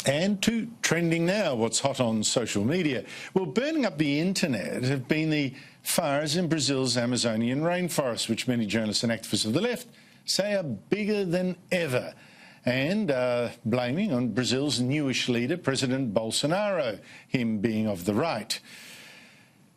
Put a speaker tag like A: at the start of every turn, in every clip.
A: And to trending now, what's hot on social media. Well, burning up the internet have been the fires in Brazil's Amazonian rainforest, which many journalists and activists of the left say are bigger than ever, and blaming on Brazil's newish leader, President Bolsonaro, him being of the right.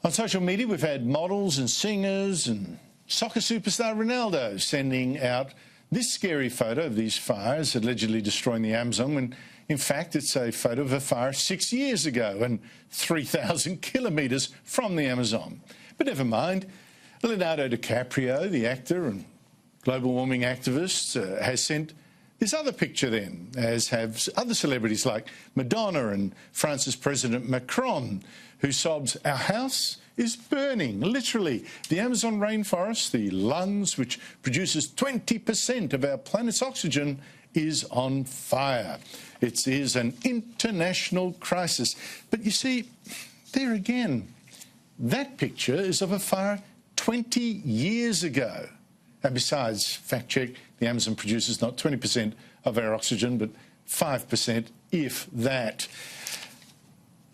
A: On social media, we've had models and singers and soccer superstar Ronaldo sending out this scary photo of these fires allegedly destroying the Amazon, when in fact it's a photo of a fire 6 years ago and 3,000 kilometres from the Amazon. But never mind, Leonardo DiCaprio, the actor and global warming activist, has sent this other picture then, as have other celebrities like Madonna and France's President Macron, who sobs, "Our house is burning." Literally, the Amazon rainforest, the lungs which produces 20% of our planet's oxygen, is on fire. It is an international crisis. But you see, there again, that picture is of a fire 20 years ago. And besides, fact check, the Amazon produces not 20% of our oxygen, but 5%, if that.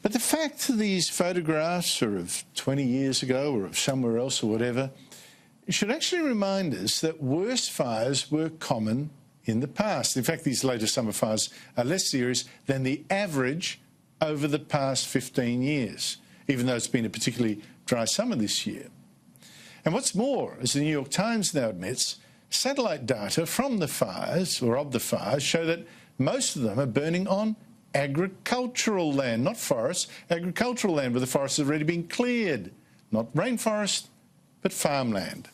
A: But the fact that these photographs are of 20 years ago or of somewhere else or whatever, should actually remind us that worse fires were common in the past. In fact, these latest summer fires are less serious than the average over the past 15 years, even though it's been a particularly dry summer this year. And what's more, as the New York Times now admits, satellite data from the fires, or of the fires, show that most of them are burning on agricultural land, not forests, agricultural land where the forest has already been cleared, not rainforest, but farmland.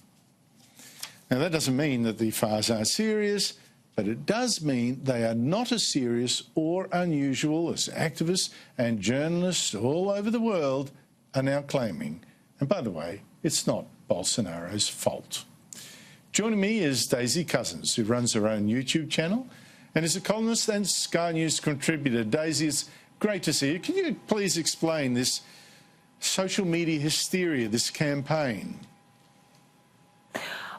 A: Now, that doesn't mean that the fires aren't serious, but it does mean they are not as serious or unusual as activists and journalists all over the world are now claiming. And by the way, it's not Bolsonaro's fault. Joining me is Daisy Cousins, who runs her own YouTube channel and is a columnist and Sky News contributor. Daisy, it's great to see you. Can you please explain this social media hysteria, this campaign?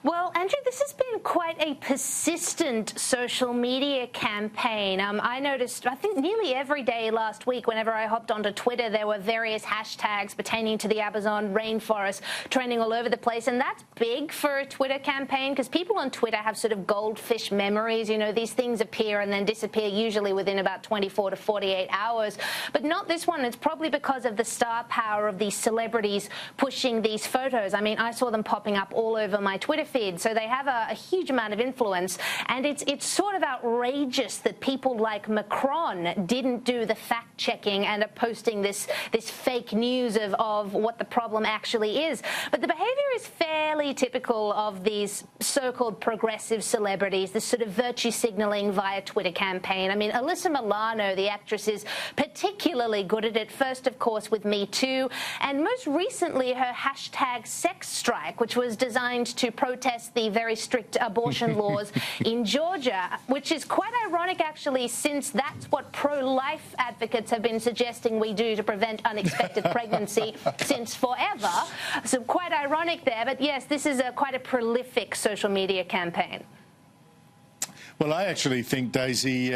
B: Well, Andrew, this has been quite a persistent social media campaign. I noticed, I think, nearly every day last week, whenever I hopped onto Twitter, there were various hashtags pertaining to the Amazon rainforest trending all over the place. And that's big for a Twitter campaign, because people on Twitter have sort of goldfish memories. You know, these things appear and then disappear, usually within about 24 to 48 hours. But not this one. It's probably because of the star power of these celebrities pushing these photos. I mean, I saw them popping up all over my Twitter feed, so they have a huge amount of influence, and it's sort of outrageous that people like Macron didn't do the fact-checking and are posting this fake news of what the problem actually is. But the behaviour is fairly typical of these so-called progressive celebrities, this sort of virtue signalling via Twitter campaign. I mean, Alyssa Milano, the actress, is particularly good at it, first, of course, with Me Too, and most recently her hashtag sex strike, which was designed to protest the very strict abortion laws in Georgia, which is quite ironic, actually, since that's what pro-life advocates have been suggesting we do to prevent unexpected pregnancy since forever. So quite ironic there. But yes, this is quite a prolific social media campaign.
A: Well, I actually think, Daisy,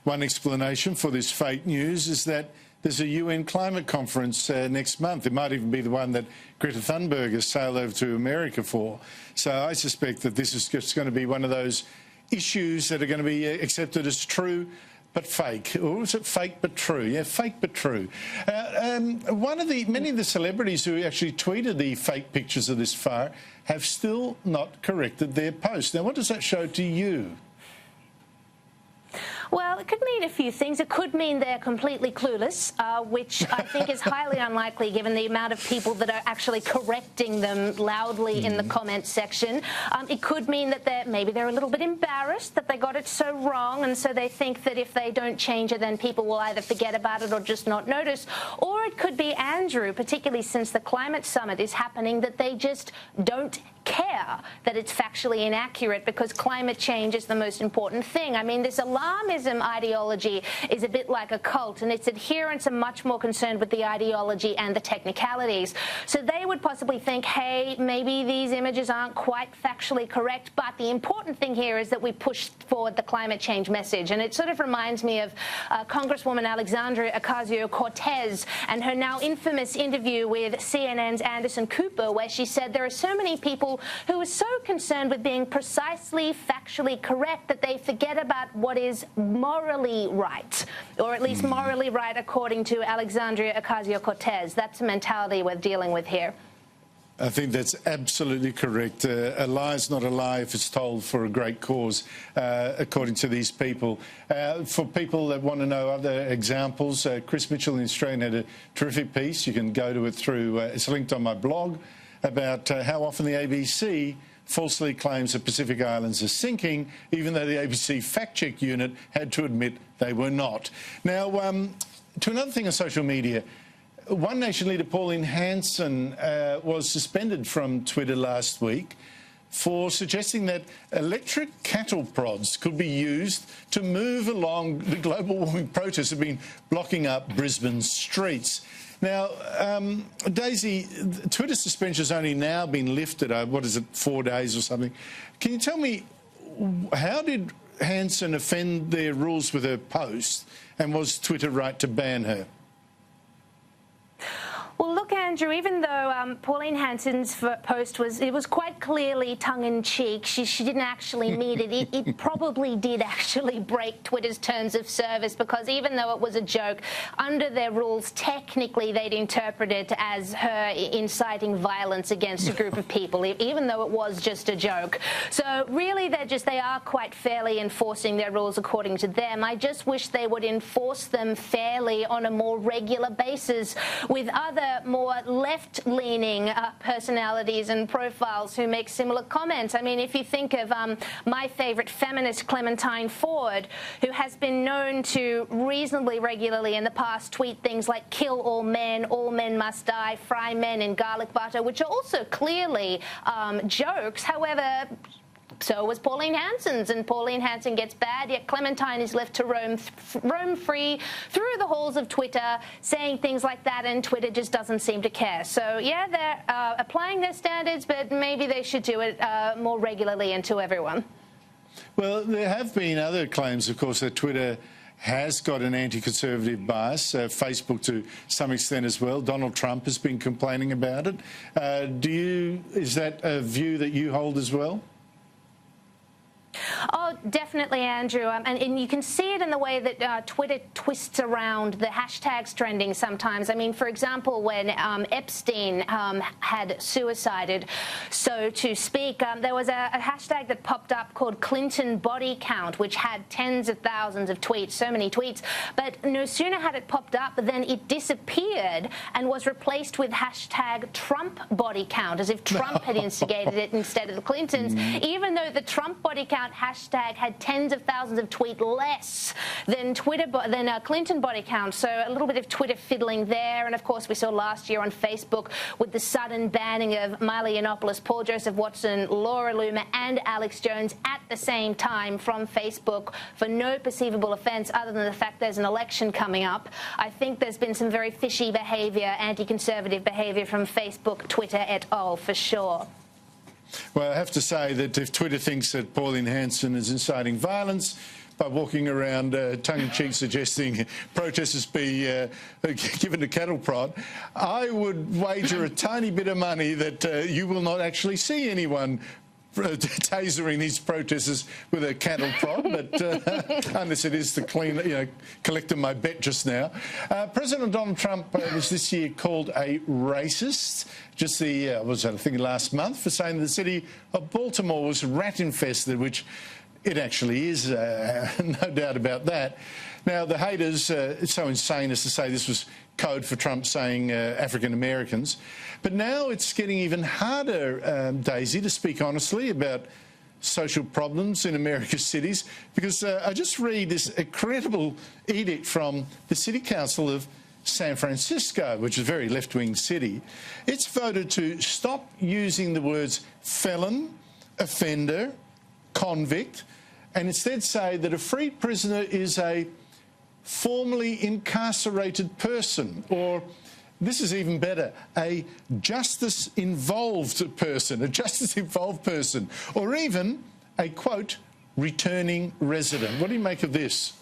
A: one explanation for this fake news is that there's a UN climate conference next month. It might even be the one that Greta Thunberg has sailed over to America for. So I suspect that this is just going to be one of those issues that are going to be accepted as true but fake. Or is it fake but true? Yeah, fake but true. Many of the celebrities who actually tweeted the fake pictures of this fire have still not corrected their posts. Now, what does that show to you?
B: Well, it could mean a few things. It could mean they're completely clueless, which I think is highly unlikely given the amount of people that are actually correcting them loudly in the comments section. It could mean that maybe they're a little bit embarrassed that they got it so wrong, and so they think that if they don't change it, then people will either forget about it or just not notice. Or it could be, Andrew, particularly since the climate summit is happening, that they just don't care that it's factually inaccurate because climate change is the most important thing. I mean, this alarmism ideology is a bit like a cult, and its adherents are much more concerned with the ideology and the technicalities. So they would possibly think, hey, maybe these images aren't quite factually correct, but the important thing here is that we push forward the climate change message. And it sort of reminds me of Congresswoman Alexandria Ocasio-Cortez and her now infamous interview with CNN's Anderson Cooper, where she said there are so many people who are so concerned with being precisely factually correct that they forget about what is morally right, or at least morally right according to Alexandria Ocasio-Cortez. That's the mentality we're dealing with here.
A: I think that's absolutely correct. A lie is not a lie if it's told for a great cause, according to these people. For people that want to know other examples, Chris Mitchell in the Australian had a terrific piece. You can go to it through, it's linked on my blog, about how often the ABC falsely claims the Pacific Islands are sinking, even though the ABC fact-check unit had to admit they were not. Now, to another thing on social media, One Nation leader Pauline Hanson was suspended from Twitter last week for suggesting that electric cattle prods could be used to move along the global warming protests that have been blocking up Brisbane's streets. Now, Daisy, Twitter suspension has only now been lifted, 4 days or something. Can you tell me, how did Hanson offend their rules with her post, and was Twitter right to ban her?
B: Well, look, Andrew, even though Pauline Hanson's post was quite clearly tongue-in-cheek, she didn't actually mean it. It probably did actually break Twitter's terms of service, because even though it was a joke, under their rules, technically they'd interpret it as her inciting violence against a group of people, even though it was just a joke. So really, they are quite fairly enforcing their rules according to them. I just wish they would enforce them fairly on a more regular basis with other more left-leaning personalities and profiles who make similar comments. I mean, if you think of my favourite feminist, Clementine Ford, who has been known to reasonably regularly in the past tweet things like "kill all men must die, fry men in garlic butter," which are also clearly jokes. However, so was Pauline Hanson's, and Pauline Hanson gets bad, yet Clementine is left to roam free through the halls of Twitter, saying things like that, and Twitter just doesn't seem to care. So, yeah, they're applying their standards, but maybe they should do it more regularly and to everyone.
A: Well, there have been other claims, of course, that Twitter has got an anti-conservative bias, Facebook to some extent as well. Donald Trump has been complaining about it. Is that a view that you hold as well?
B: Oh, definitely, Andrew. And you can see it in the way that Twitter twists around the hashtags trending sometimes. I mean, for example, when Epstein had suicided, so to speak, there was a hashtag that popped up called Clinton Body Count, which had tens of thousands of tweets, so many tweets. But no sooner had it popped up than it disappeared and was replaced with hashtag Trump Body Count, as if Trump had instigated it instead of the Clintons, even though the Trump Body Count hashtag had tens of thousands of tweets less than Clinton body count. So a little bit of Twitter fiddling there. And of course, we saw last year on Facebook with the sudden banning of Miley Yiannopoulos, Paul Joseph Watson, Laura Loomer and Alex Jones at the same time from Facebook for no perceivable offence other than the fact there's an election coming up. I think there's been some very fishy behaviour, anti-conservative behaviour from Facebook, Twitter et al. For sure.
A: Well, I have to say that if Twitter thinks that Pauline Hanson is inciting violence by walking around tongue-in-cheek suggesting protesters be given a cattle prod, I would wager a tiny bit of money that you will not actually see anyone tasering these protesters with a cattle prod, but unless it is to collecting my bet just now. President Donald Trump was this year called a racist, just I think last month, for saying the city of Baltimore was rat-infested, which it actually is, no doubt about that. Now, the haters, it's so insane as to say this was code for Trump saying African Americans. But now it's getting even harder, Daisy, to speak honestly about social problems in America's cities, because I just read this incredible edict from the City Council of San Francisco, which is a very left-wing city, it's voted to stop using the words felon, offender, convict, and instead say that a freed prisoner is a formerly incarcerated person, or this is even better, a justice-involved person, or even a, quote, returning resident. What do you make of this?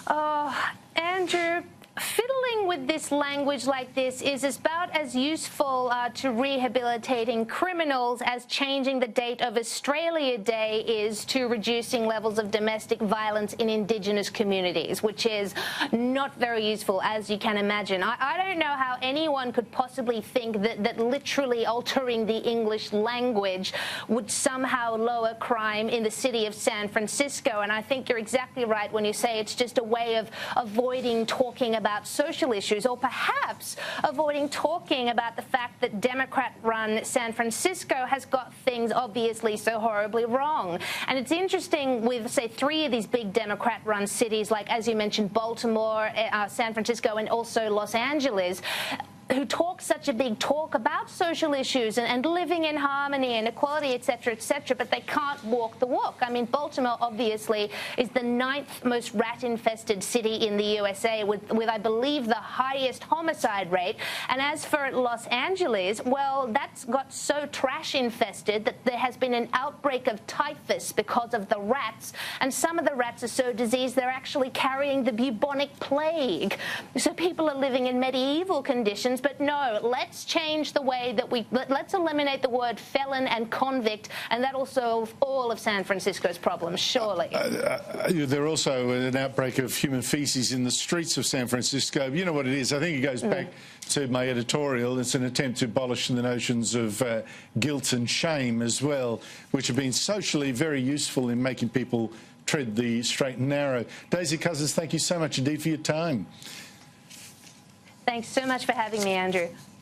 B: Oh, Andrew, fiddling with this language like this is about as useful to rehabilitating criminals as changing the date of Australia Day is to reducing levels of domestic violence in Indigenous communities, which is not very useful, as you can imagine. I don't know how anyone could possibly think that literally altering the English language would somehow lower crime in the city of San Francisco. And I think you're exactly right when you say it's just a way of avoiding talking about social issues, or perhaps avoiding talking about the fact that Democrat-run San Francisco has got things obviously so horribly wrong. And it's interesting with, say, 3 of these big Democrat-run cities, like, as you mentioned, Baltimore, San Francisco, and also Los Angeles, who talk such a big talk about social issues and living in harmony and equality, etc., but they can't walk the walk. I mean, Baltimore obviously is the 9th most rat-infested city in the USA, with I believe the highest homicide rate. And as for Los Angeles, well, that's got so trash-infested that there has been an outbreak of typhus because of the rats, and some of the rats are so diseased they're actually carrying the bubonic plague. So people are living in medieval conditions. But no, let's change the way that let's eliminate the word felon and convict, and that'll solve all of San Francisco's problems, surely.
A: There are also an outbreak of human feces in the streets of San Francisco. You know what it is. I think it goes back to my editorial. It's an attempt to abolish the notions of guilt and shame as well, which have been socially very useful in making people tread the straight and narrow. Daisy Cousins, thank you so much indeed for your time.
B: Thanks so much for having me, Andrew.